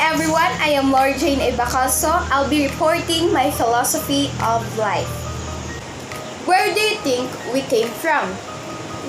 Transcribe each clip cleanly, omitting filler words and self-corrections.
everyone, I am Lorie Bacalso. I'll be reporting my philosophy of life. Where do you think we came from?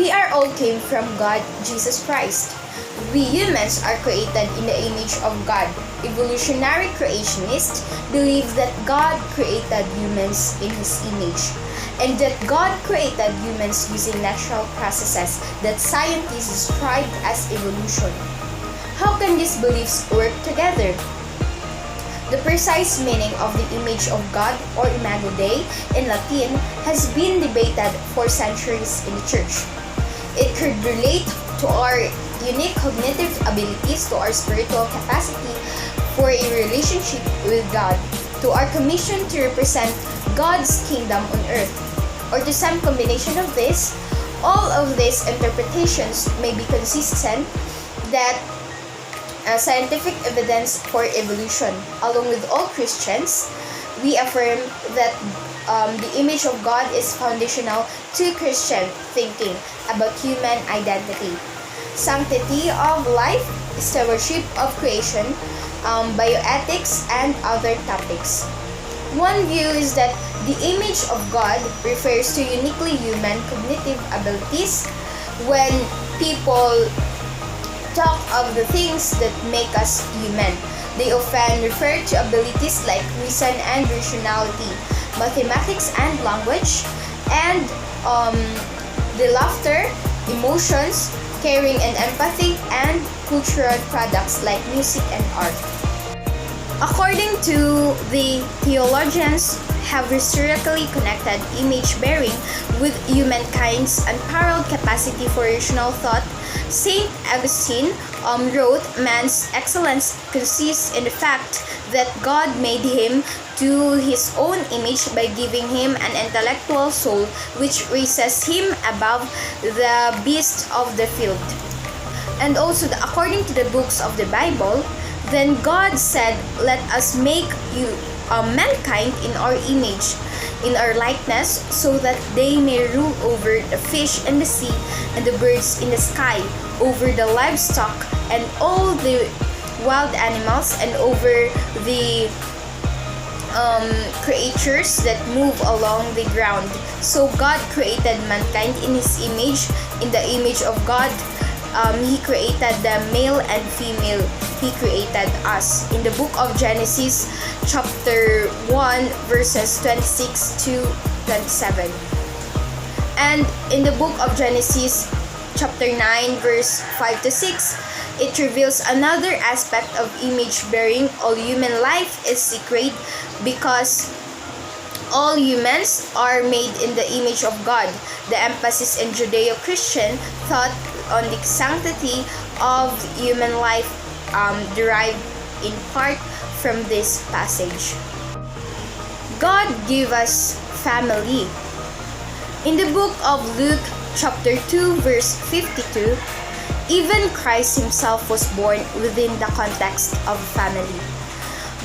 We are all came from God, Jesus Christ. We humans are created in the image of God. Evolutionary creationists believe that God created humans in His image, and that God created humans using natural processes that scientists describe as evolution. How can these beliefs work together? The precise meaning of the image of God, or imago Dei in Latin, has been debated for centuries in the Church. It could relate to our unique cognitive abilities, to our spiritual capacity for a relationship with God, to our commission to represent God's kingdom on earth, or to some combination of this. All of these interpretations may be consistent that scientific evidence for evolution. Along with all Christians, we affirm that the image of God is foundational to Christian thinking about human identity, sanctity of life, stewardship of creation, bioethics, and other topics. One view is that the image of God refers to uniquely human cognitive abilities. When people talk of the things that make us human, they often refer to abilities like reason and rationality, mathematics and language, and the laughter, emotions, caring and empathy, and cultural products like music and art. According to the theologians, have historically connected image-bearing with humankind's unparalleled capacity for rational thought. Saint Augustine wrote, "Man's excellence consists in the fact that God made him to his own image by giving him an intellectual soul which raises him above the beasts of the field." And also, according to the books of the Bible, then God said, "Let us make mankind in our image, in our likeness, so that they may rule over the fish in the sea and the birds in the sky, over the livestock and all the wild animals, and over the creatures that move along the ground." So God created mankind in His image. In the image of God, He created the male and female. He created us. In the book of Genesis, chapter 1, verses 26 to 27. And in the book of Genesis, chapter 9, verse 5 to 6, it reveals another aspect of image bearing. All human life is sacred because all humans are made in the image of God. The emphasis in Judeo-Christian thought on the sanctity of human life derived in part from this passage. God gave us family. In the book of Luke, chapter 2, verse 52, even Christ Himself was born within the context of family.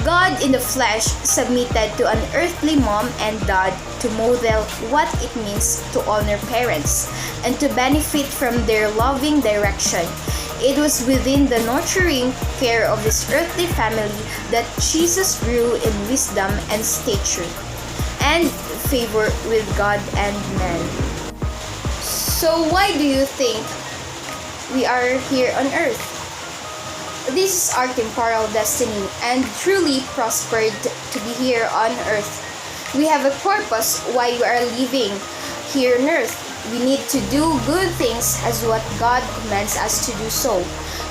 God in the flesh submitted to an earthly mom and dad to model what it means to honor parents and to benefit from their loving direction. It was within the nurturing care of this earthly family that Jesus grew in wisdom and stature and favor with God and man. So why do you think we are here on earth? This is our temporal destiny, and truly prospered to be here on earth. We have a purpose why we are living here on earth. We need to do good things as what God commands us to do so.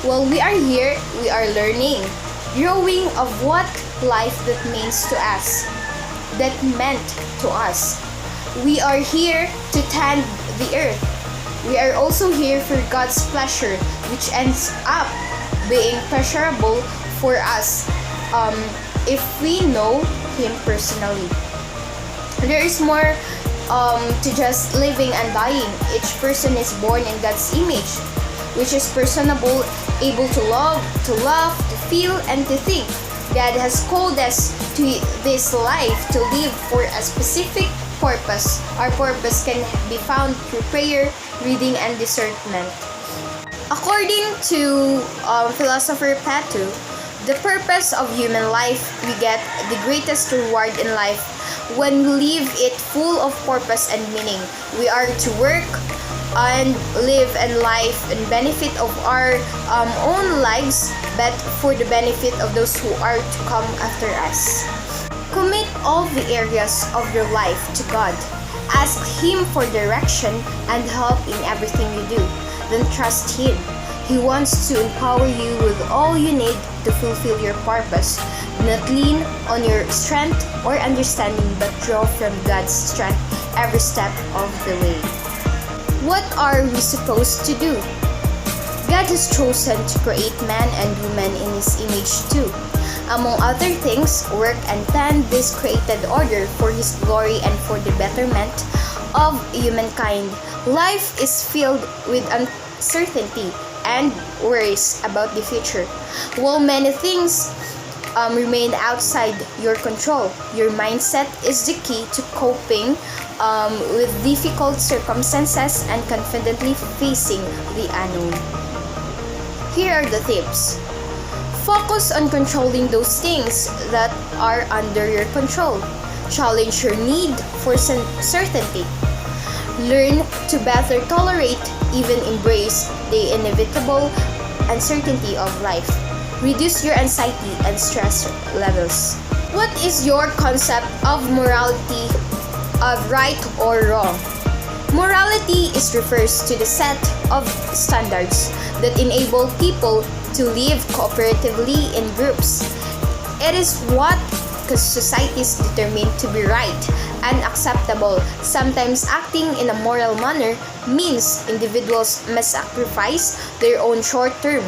While we are here, we are learning, growing of what life that means to us, that meant to us. We are here to tend the earth. We are also here for God's pleasure, which ends up being pleasurable for us if we know Him personally. There is more to just living and dying. Each person is born in God's image, which is personable, able to love, to feel, and to think. God has called us to this life to live for a specific purpose. Our purpose can be found through prayer, reading, and discernment. According to philosopher Plato, The purpose of human life, we get the greatest reward in life when we live it full of purpose and meaning. We are to work and live in life and benefit of our own lives, but for the benefit of those who are to come after us. Commit all the areas of your life to God. Ask Him for direction and help in everything you do. Then trust Him. He wants to empower you with all you need to fulfill your purpose. Do not lean on your strength or understanding, but draw from God's strength every step of the way. What are we supposed to do? God has chosen to create man and woman in His image too. Among other things, work and plan this created order for His glory and for the betterment of humankind. Life is filled with uncertainty and worries about the future. While many things remain outside your control, your mindset is the key to coping with difficult circumstances and confidently facing the unknown. Here are the tips. Focus on controlling those things that are under your control. Challenge your need for certainty. Learn to better tolerate, even embrace, the inevitable uncertainty of life. Reduce your anxiety and stress levels. What is your concept of morality, of right or wrong? Morality refers to the set of standards that enable people to live cooperatively in groups. It is what societies determine to be right and acceptable. Sometimes acting in a moral manner means individuals must sacrifice their own short-term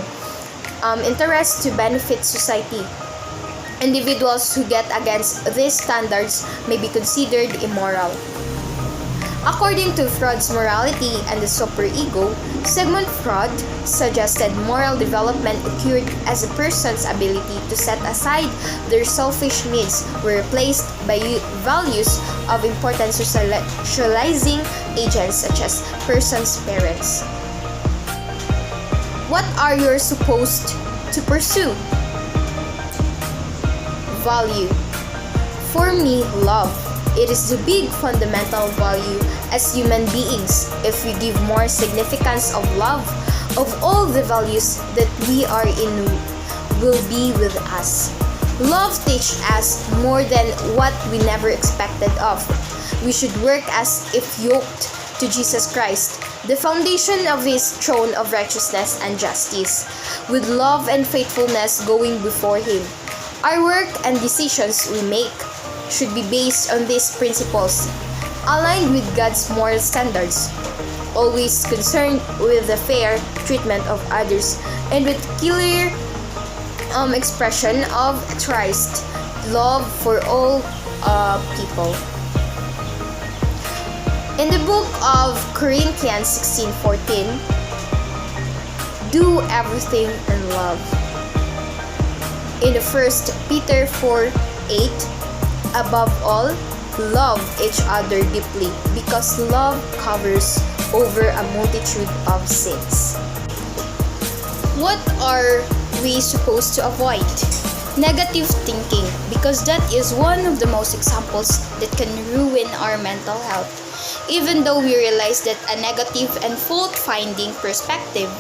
interests to benefit society. Individuals who get against these standards may be considered immoral. According to Freud's Morality and the Superego, Sigmund Freud suggested moral development occurred as a person's ability to set aside their selfish needs were replaced by values of important socializing agents such as persons' parents. What are you supposed to pursue? Value. For me, love. It is the big fundamental value as human beings. If we give more significance of love, of all the values that we are in will be with us. Love teaches us more than what we never expected of. We should work as if yoked to Jesus Christ, the foundation of His throne of righteousness and justice, with love and faithfulness going before Him. Our work and decisions we make should be based on these principles, aligned with God's moral standards, always concerned with the fair treatment of others, and with clear expression of Christ's love for all people. In the book of Corinthians 16:14, do everything in love. In the 1 Peter 4:8, above all, love each other deeply, because love covers over a multitude of sins. What are we supposed to avoid? Negative thinking, because that is one of the most examples that can ruin our mental health. Even though we realize that a negative and fault-finding perspective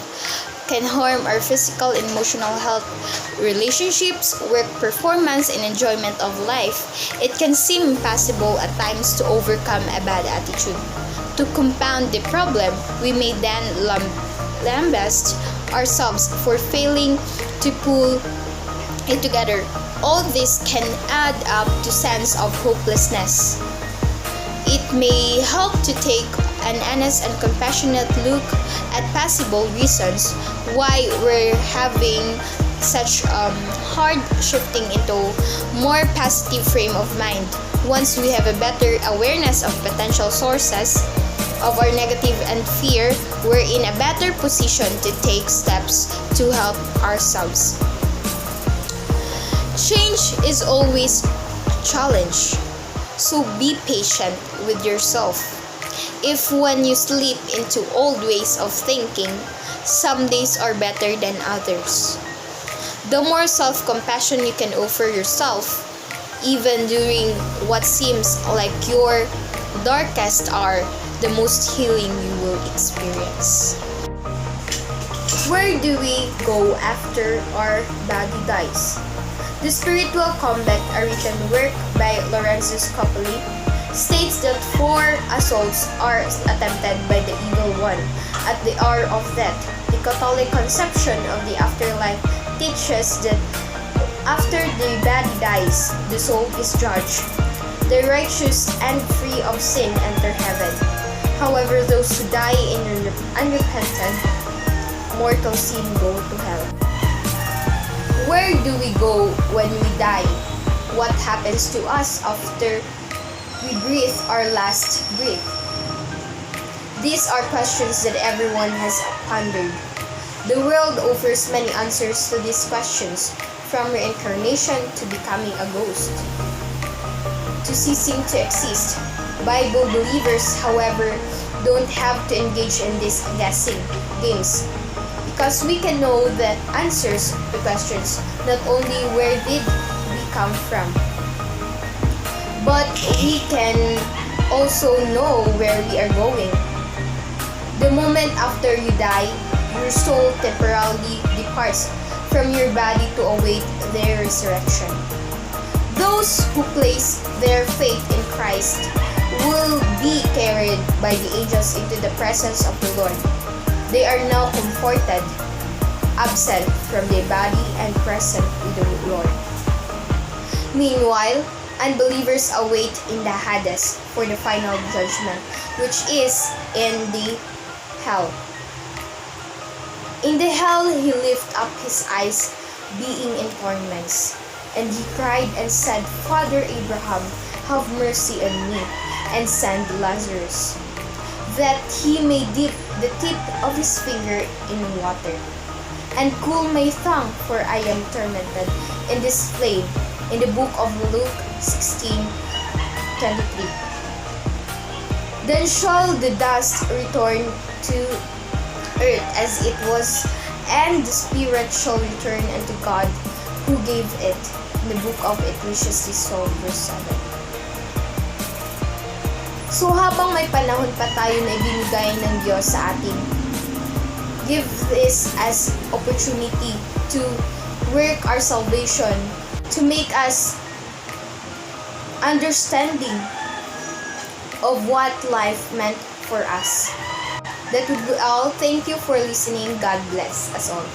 can harm our physical and emotional health, relationships, work performance, and enjoyment of life, it can seem impossible at times to overcome a bad attitude. To compound the problem, we may then lambast ourselves for failing to pull it together. All this can add up to sense of hopelessness. It may help to take an honest and compassionate look at possible reasons why we're having such hard shifting into more positive frame of mind. Once we have a better awareness of potential sources of our negative and fear, we're in a better position to take steps to help ourselves. Change is always a challenge, so be patient with yourself. If when you slip into old ways of thinking, some days are better than others. The more self-compassion you can offer yourself, even during what seems like your darkest hour, the most healing you will experience. Where do we go after our body dies? The Spiritual Combat, a written work by Lorenzo Scopoli, states that 4 assaults are attempted by the evil one at the hour of death. The Catholic conception of the afterlife teaches that after the body dies, the soul is judged. The righteous and free of sin enter heaven. However, those who die in unrepentant mortal sin go to hell. Where do we go when we die? What happens to us after we breathe our last breath? These are questions that everyone has pondered. The world offers many answers to these questions, from reincarnation to becoming a ghost, to ceasing to exist. Bible believers, however, don't have to engage in these guessing games, because we can know the answers to questions, not only where did we come from, but we can also know where we are going. The moment after you die, your soul temporarily departs from your body to await their resurrection. Those who place their faith in Christ will be carried by the angels into the presence of the Lord. They are now comforted, absent from their body and present with the Lord. Meanwhile, unbelievers await in the Hades for the final judgment, which is in the hell. In the hell he lifted up his eyes, being in torments, and he cried and said, Father Abraham, have mercy on me, and send Lazarus, that he may dip the tip of his finger in water, and cool my tongue, for I am tormented in this flame. In the book of Luke 16:23. Then shall the dust return to earth as it was, and the spirit shall return unto God who gave it. In the book of Ecclesiastes 12:7. So habang may panahon pa tayo na ibinigay ng Diyos sa atin, give this as opportunity to work our salvation, to make us understanding of what life meant for us. That would be all. Thank you for listening. God bless us all.